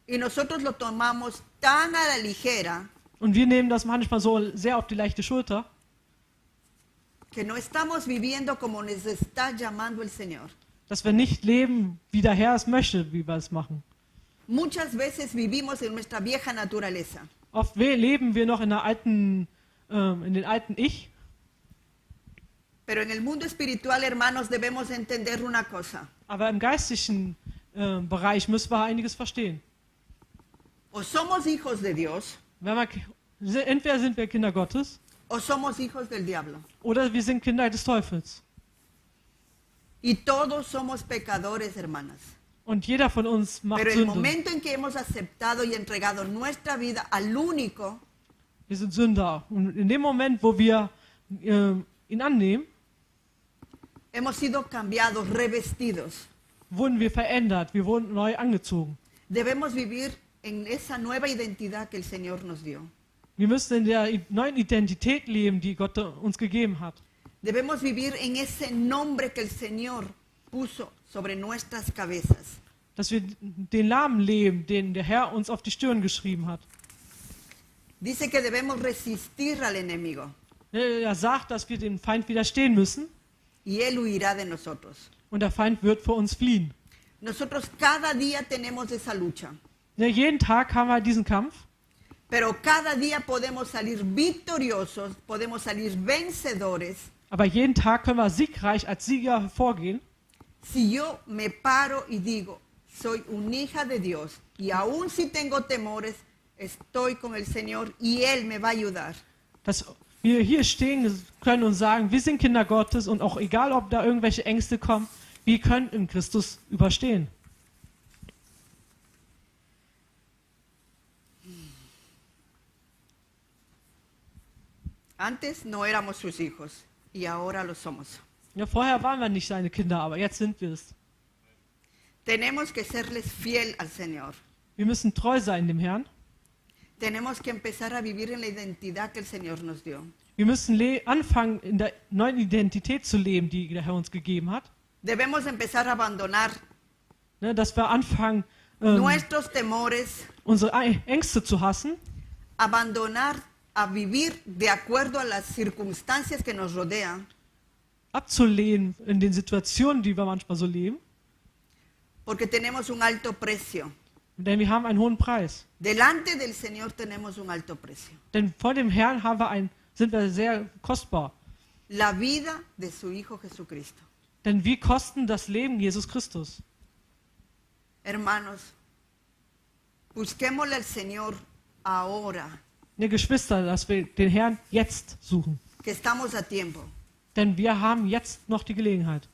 Y nosotros lo tomamos tan a la ligera Und wir nehmen das manchmal so sehr auf die leichte Schulter, que no estamos viviendo como nos está llamando el Señor. dass wir nicht leben, wie der Herr es möchte, wie wir es machen. Muchas veces vivimos en nuestra vieja naturaleza. Oft leben wir noch in den alten Ich, Pero en el mundo espiritual, hermanos, debemos entender una cosa. aber im geistlichen Bereich müssen wir einiges verstehen. O somos hijos de Dios Entweder sind wir Kinder Gottes o somos hijos del diablo. oder wir sind Kinder des Teufels. Y todos somos pecadores, hermanas. Und jeder von uns macht Pero el Sünde. momento en que hemos aceptado y entregado nuestra vida al único Wir sind Sünder. Und in dem Moment, wo wir ihn annehmen, hemos sido cambiados, revestidos. wurden wir verändert. Wir wurden neu angezogen. Debemos vivir en esa nueva identidad que el Señor nos dio. Wir müssen in der neuen Identität leben, die Gott uns gegeben hat. Debemos vivir en ese nombre que el Señor puso sobre nuestras cabezas. Dass wir den Namen leben, den der Herr uns auf die Stirn geschrieben hat. Dice que debemos resistir al enemigo Er sagt, dass wir dem Feind widerstehen müssen y él huirá de nosotros. und der Feind wird vor uns fliehen. Nosotros cada día tenemos esa lucha, Jeden Tag haben wir diesen Kampf, pero cada día podemos salir victoriosos, podemos salir vencedores aber jeden Tag können wir siegreich als Sieger hervorgehen, si yo me paro y digo, soy una hija de Dios y aún si tengo temores, estoy con el Señor y Él me va a ayudar. dass wir hier stehen können und sagen, wir sind Kinder Gottes und auch egal, ob da irgendwelche Ängste kommen, wir können in Christus überstehen. Antes no éramos sus hijos y ahora lo somos. Ja, vorher waren wir nicht seine Kinder, aber jetzt sind wir es. Tenemos que serles fiel al Señor. Wir müssen treu sein dem Herrn. Tenemos que empezar a vivir en la identidad que el Señor nos dio. Wir müssen anfangen, in der neuen Identität zu leben, die der Herr uns gegeben hat. Debemos empezar a abandonar Ne, dass wir anfangen, nuestros temores, unsere Ängste zu hassen, abandonar a vivir de acuerdo a las circunstancias que nos rodean, abzulehnen in den Situationen, die wir manchmal so leben. porque tenemos un alto precio. Denn wir haben einen hohen Preis. Delante del Señor tenemos un alto precio. Denn vor dem Herrn sind wir sehr kostbar. La vida de su Hijo Jesucristo. Denn wir kosten das Leben Jesus Christus. Hermanos, busquémosle al Señor ahora, Ne, Geschwister, dass wir den Herrn jetzt suchen. que estamos a tiempo. Denn wir haben jetzt noch die Gelegenheit.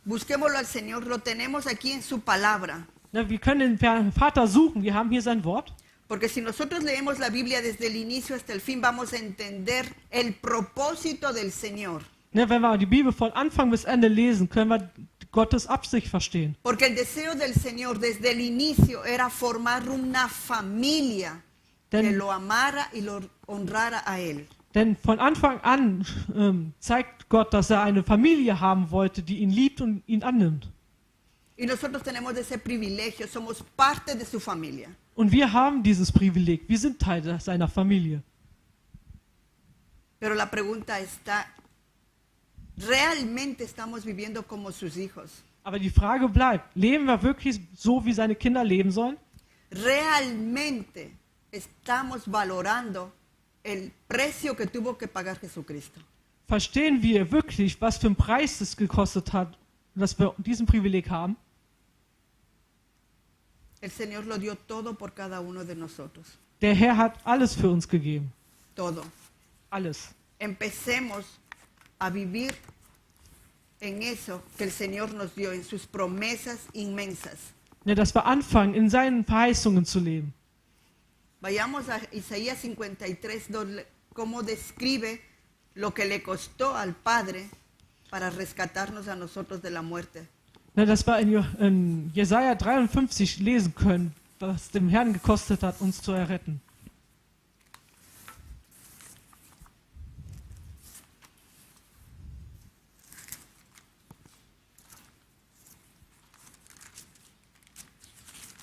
Busquémoslo al Señor, lo tenemos aquí en su palabra. Ne, wir können den Vater suchen, wir haben hier sein Wort. Porque si nosotros leemos la Biblia desde el inicio hasta el fin, vamos a entender el propósito del Señor. Ne, wenn wir die Bibel von Anfang bis Ende lesen, können wir Gottes Absicht verstehen. Porque el deseo del Señor desde el inicio era formar una familia que Denn, lo amara y lo honrara a Él. denn von Anfang an zeigt Gott, dass er eine Familie haben wollte, die ihn liebt und ihn annimmt. Y nosotros tenemos ese privilegio, somos parte de su familia. Und wir haben dieses Privileg, wir sind Teil seiner Familie. Pero la pregunta está, ¿realmente estamos viviendo como sus hijos? Aber die Frage bleibt, leben wir wirklich so, wie seine Kinder leben sollen? ¿Realmente estamos valorando el precio que tuvo que pagar Jesucristo? Verstehen wir wirklich, was für einen Preis es gekostet hat, dass wir diesen Privileg haben? El Señor lo dio todo por cada uno de nosotros. Der Herr hat alles für uns gegeben. Todo. Alles. Empecemos a vivir en eso que el Señor nos dio, en sus promesas inmensas. Ja, dass wir anfangen, in seinen Verheißungen zu leben. Vayamos a Isaías 53, cómo describe lo que le costó al Padre para rescatarnos a nosotros de la muerte. Ja, dass wir in Jesaja 53 lesen können, was dem Herrn gekostet hat, uns zu erretten.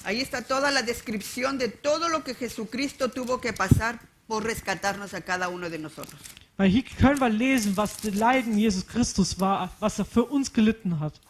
Ahí está toda la descripción de todo lo que Jesucristo tuvo que pasar por rescatarnos a cada uno de nosotros. Weil hier können wir lesen, was das Leiden Jesus Christus war, was er für uns gelitten hat.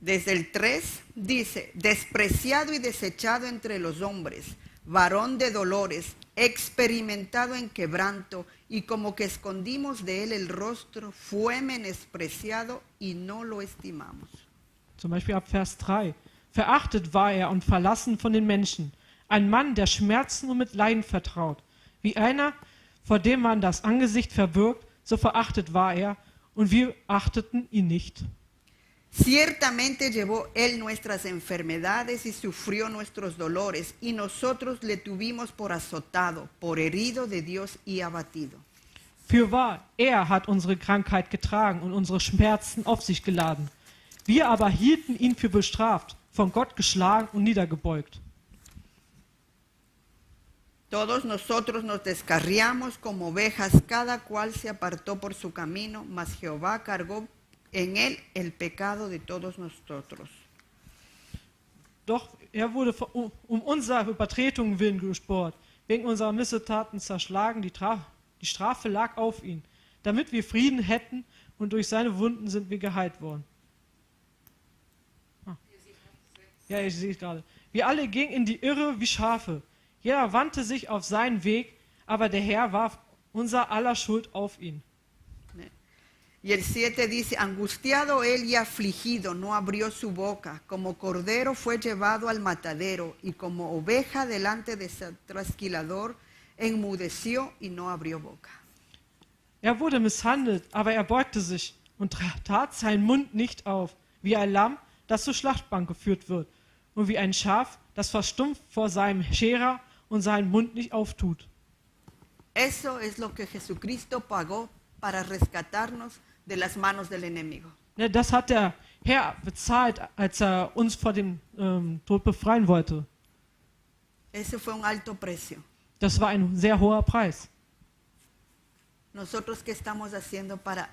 Desde el 3 dice, despreciado y desechado entre los hombres, varón de dolores, experimentado en quebranto, y como que escondimos de él el rostro, fue menospreciado y no lo estimamos. Zum Beispiel ab Vers 3. Verachtet war er und verlassen von den Menschen. Ein Mann, der Schmerzen und mit Leiden vertraut. Wie einer, vor dem man das Angesicht verbirgt, so verachtet war er, und wir achteten ihn nicht. Ciertamente llevó él nuestras enfermedades y sufrió nuestros dolores, y nosotros le tuvimos por azotado, por herido de Dios y abatido. Fürwahr, er hat unsere Krankheit getragen und unsere Schmerzen auf sich geladen. Wir aber hielten ihn für bestraft, von Gott geschlagen und niedergebeugt. Todos nosotros nos descarriamos como ovejas, cada cual se apartó por su camino, mas Jehová cargó en él el pecado de todos nosotros. Doch er wurde um unserer Übertretungen willen gesport, wegen unserer Missetaten zerschlagen, die Strafe lag auf ihn, damit wir Frieden hätten, und durch seine Wunden sind wir geheilt worden. Ja, ich sehe es gerade. Wir alle gingen in die Irre wie Schafe. Jeder wandte sich auf seinen Weg, aber der Herr warf unser aller Schuld auf ihn. Y el 7 dice, angustiado él y afligido, no abrió su boca, como cordero fue llevado al matadero, y como oveja delante de su trasquilador, enmudeció y no abrió boca. Er wurde misshandelt, aber er beugte sich und tat seinen Mund nicht auf, wie ein Lamm, das zur Schlachtbank geführt wird, und wie ein Schaf, das verstumpft vor seinem Scherer und seinen Mund nicht auftut. Eso es lo que Jesucristo pagó para rescatarnos de las manos del enemigo. Ne, das hat der Herr bezahlt, als er uns vor dem Tod befreien wollte. Ese fue un alto precio. Das war ein sehr hoher Preis. Nosotros, ¿qué estamos haciendo para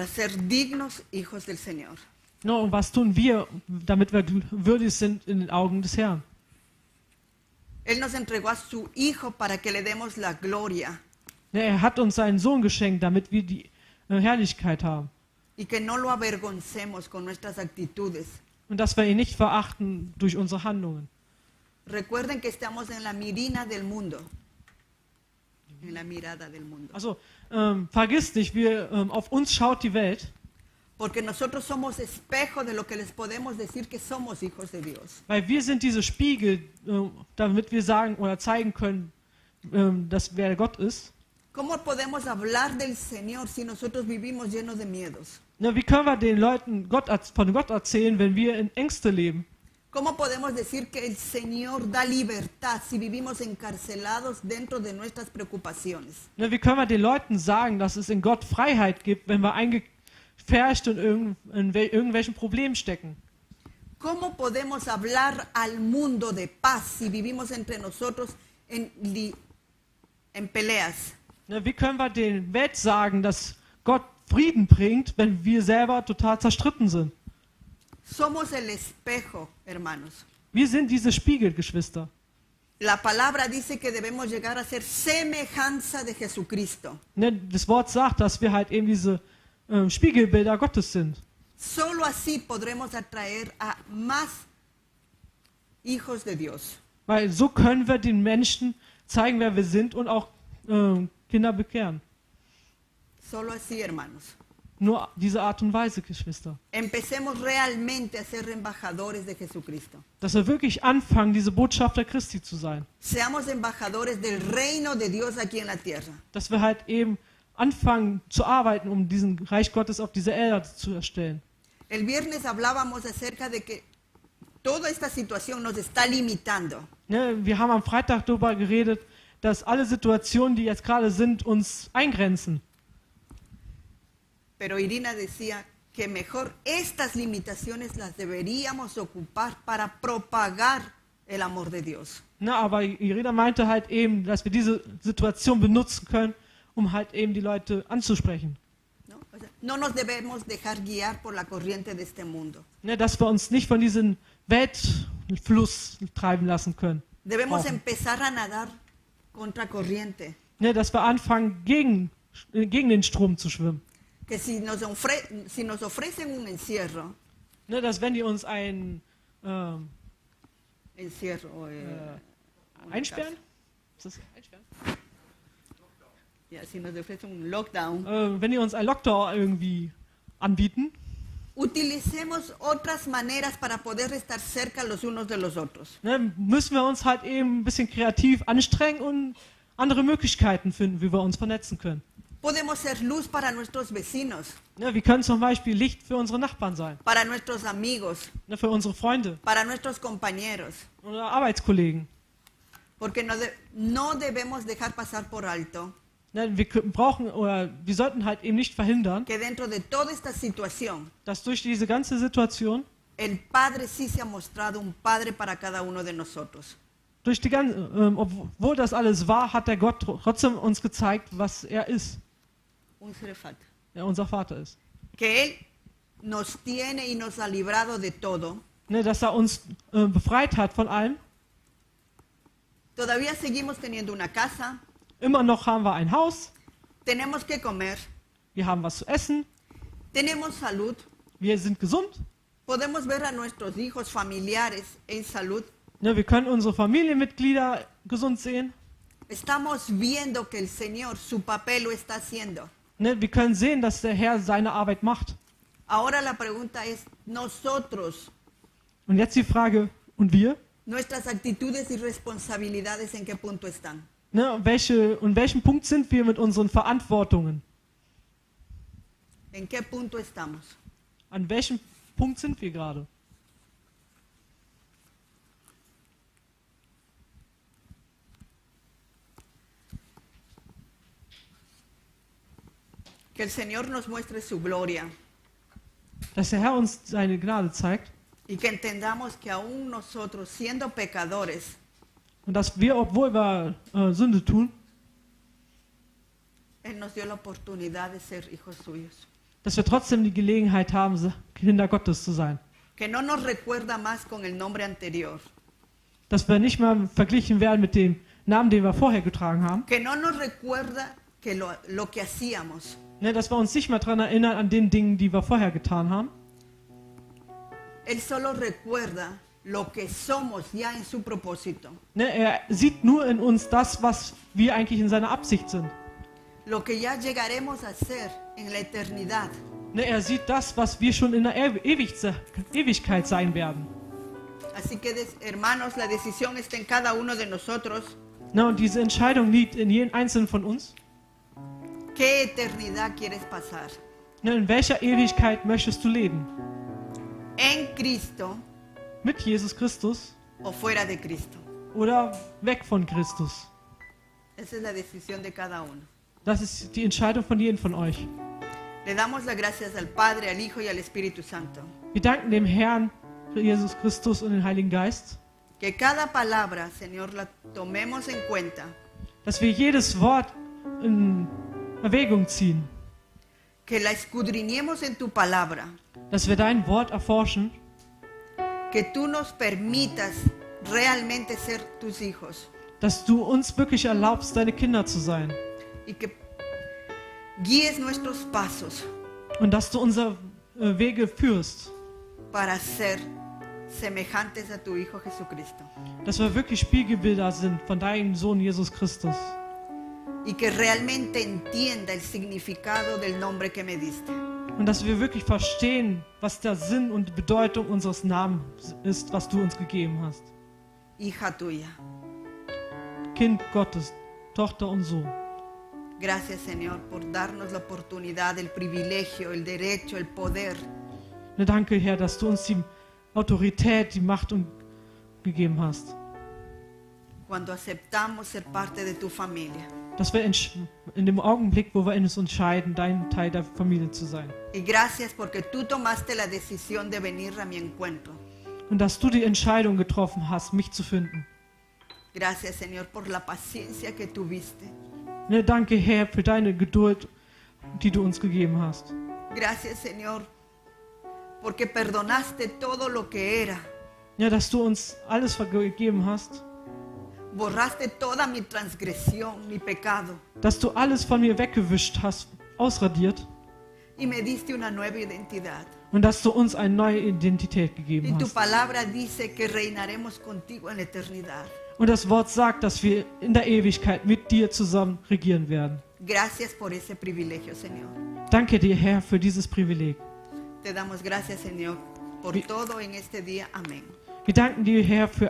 ser dignos hijos del Señor? No, und was tun wir, damit wir würdig sind in den Augen des Herrn? Él nos entregó a su Hijo para que le demos la gloria. Ne, er hat uns seinen Sohn geschenkt, damit wir die Herrlichkeit haben. Y que no lo avergoncemos con nuestras actitudes. Und dass wir ihn nicht verachten durch unsere Handlungen. Recuerden que estamos en la mirina del mundo. En la mirada del mundo. Also, vergiss nicht, auf uns schaut die Welt. Porque nosotros somos espejo de lo que les podemos decir que somos hijos de Dios. Weil wir sind diese Spiegel, damit wir sagen oder zeigen können, dass wer Gott ist. ¿Cómo podemos hablar del Señor si nosotros vivimos llenos de miedos? Na, wie können wir den Leuten von Gott erzählen, wenn wir in Ängste leben? ¿Cómo podemos decir que el Señor da libertad si vivimos encarcelados dentro de nuestras preocupaciones? Na, wie können wir den Leuten sagen, dass es in Gott Freiheit gibt, wenn wir eingepfercht in irgendwelchen Problemen stecken? ¿Cómo podemos hablar al mundo de paz si vivimos entre nosotros en peleas? Na, wie können wir der Welt sagen, dass Gott Frieden bringt, wenn wir selber total zerstritten sind? Somos el espejo, hermanos. Wir sind diese Spiegel, Geschwister. La palabra dice que debemos llegar a ser semejanza de Jesucristo. Ne, das Wort sagt, dass wir halt eben diese Spiegelbilder Gottes sind. Solo así podremos atraer a más hijos de Dios. Weil so können wir den Menschen zeigen, wer wir sind und auch Kinder bekehren. Solo así, hermanos. Nur diese Art und Weise, Geschwister. Empecemos realmente a ser embajadores de Jesucristo. Dass wir wirklich anfangen, diese Botschafter Christi zu sein. Seamos embajadores del reino de Dios aquí en la tierra. Dass wir halt eben anfangen zu arbeiten, um diesen Reich Gottes auf dieser Erde zu erstellen. El viernes hablábamos acerca de que toda esta situación nos está limitando. Ne, wir haben am Freitag darüber geredet, dass alle Situationen, die jetzt gerade sind, uns eingrenzen. Pero Irina decía que mejor estas limitaciones las deberíamos ocupar para propagar el amor de Dios. Na, aber Irina meinte halt eben, dass wir diese Situation benutzen können, um halt eben die Leute anzusprechen. ¿No? O sea, no nos debemos dejar guiar por la corriente de este mundo. Ne, dass wir uns nicht von diesem Weltfluss treiben lassen können. Debemos empezar a nadar contra corriente. Ne, dass wir anfangen, gegen den Strom zu schwimmen. Que si nos ofrecen un encierro, Ne, dass wenn die uns ein encierro, einsperren? Ist das einsperren? ya, si nos ofrecen un lockdown, Wenn die uns ein Lockdown irgendwie anbieten, utilicemos otras maneras para poder estar cerca los unos de los otros. ne, müssen wir uns halt eben ein bisschen kreativ anstrengen und andere Möglichkeiten finden, wie wir uns vernetzen können. Podemos ser luz para nuestros vecinos, Ne, wir können zum Beispiel Licht für unsere Nachbarn sein, para nuestros amigos, ne, für unsere Freunde para nuestros compañeros, oder Arbeitskollegen. porque no debemos dejar pasar por alto Ne, wir sollten halt eben nicht verhindern, que dentro de toda esta situación, dass durch diese ganze Situation, el Padre sí se ha mostrado un Padre para cada uno de nosotros. durch die ganze, obwohl das alles war, hat der Gott trotzdem uns gezeigt, was er ist, Unsere falta. er unser Vater ist. Que Él nos tiene y nos ha librado de todo. Ne, dass er uns befreit hat von allem. Todavía seguimos teniendo una casa, Immer noch haben wir ein Haus, tenemos que comer, wir haben was zu essen, tenemos salud, wir sind gesund. podemos ver a nuestros hijos familiares en salud. Ne, wir können unsere Familienmitglieder gesund sehen. Estamos viendo que el Señor su papel lo está haciendo. Ne, wir können sehen, dass der Herr seine Arbeit macht. Ahora la pregunta es, nosotros, Und jetzt die Frage, und wir? nuestras actitudes y responsabilidades, ¿en qué punto están? Ne, welchem Punkt sind wir mit unseren Verantwortungen? ¿En qué punto estamos? An welchem Punkt sind wir gerade? Que el Señor nos muestre su gloria Dass der Herr uns seine Gnade zeigt y que entendamos que aún nosotros, siendo pecadores, und dass wir, obwohl wir Sünde tun, Él nos dio la oportunidad de ser hijos suyos. dass wir trotzdem die Gelegenheit haben, Kinder Gottes zu sein. Que no nos recuerda más con el nombre anterior. Dass wir nicht mehr verglichen werden mit dem Namen, den wir vorher getragen haben. Que no nos recuerda que lo que hacíamos. Ne, dass wir uns nicht mehr daran erinnern, an den Dingen, die wir vorher getan haben. Él solo recuerda lo que somos ya en su propósito. Ne, er sieht nur in uns das, was wir eigentlich in seiner Absicht sind. Lo que ya llegaremos a ser en la eternidad. Ne, er sieht das, was wir schon in der Ewigkeit sein werden. Así que, hermanos, la decisión está en cada uno de nosotros. Ne, und diese Entscheidung liegt in jedem Einzelnen von uns. ¿Qué eternidad quieres pasar? Ne, in welcher Ewigkeit möchtest du leben? ¿En Cristo Mit Jesus Christus o fuera de Cristo? oder weg von Christus? Esa es la decisión de cada uno. Das ist die Entscheidung von jedem von euch. Le damos las gracias al Padre, al Hijo y al Espíritu Santo. Wir danken dem Herrn für Jesus Christus und den Heiligen Geist, Que cada palabra, Señor, la tomemos en cuenta. dass wir jedes Wort in Erwägung ziehen, Que la escudriñemos en tu palabra. dass wir dein Wort erforschen, Que tú nos permitas realmente ser tus hijos. dass du uns wirklich erlaubst, deine Kinder zu sein Y que guíes nuestros pasos und dass du unsere Wege führst, para ser semejantes a tu Hijo Jesucristo. dass wir wirklich Spiegelbilder sind von deinem Sohn Jesus Christus Y que realmente entienda el significado del nombre que me diste. und dass wir wirklich verstehen, was der Sinn und die Bedeutung unseres Namens ist, was du uns gegeben hast. Hija tuya. Kind Gottes, Tochter und Sohn. Gracias, Señor, por darnos la oportunidad, el privilegio, el derecho, el poder Ne, danke, Herr, dass du uns die Autorität, die Macht gegeben hast. cuando aceptamos ser parte de tu familia. Dass wir in dem Augenblick, wo wir uns entscheiden, dein Teil der Familie zu sein. Y gracias porque tú tomaste la decisión de venir a mi encuentro. Und dass du die Entscheidung getroffen hast, mich zu finden. Gracias, Señor, por la paciencia que tuviste. Ne, danke, Herr, für deine Geduld, die du uns gegeben hast. Gracias, Señor, porque perdonaste todo lo que era. Ja, dass du uns alles vergeben hast. Borraste toda mi transgresión, mi pecado. Dass du alles von mir weggewischt hast, ausradiert. Y me diste una nueva identidad. Und dass du uns eine neue Identität Y gegeben tu hast. palabra dice que reinaremos contigo en la eternidad. Und das Wort sagt, dass wir in der Ewigkeit mit dir zusammen regieren werden. Gracias por ese privilegio, Señor. Danke dir, Herr, für dieses Privileg. Te damos gracias, Señor, por todo en este día. Amén. Wir danken dir, Herr, für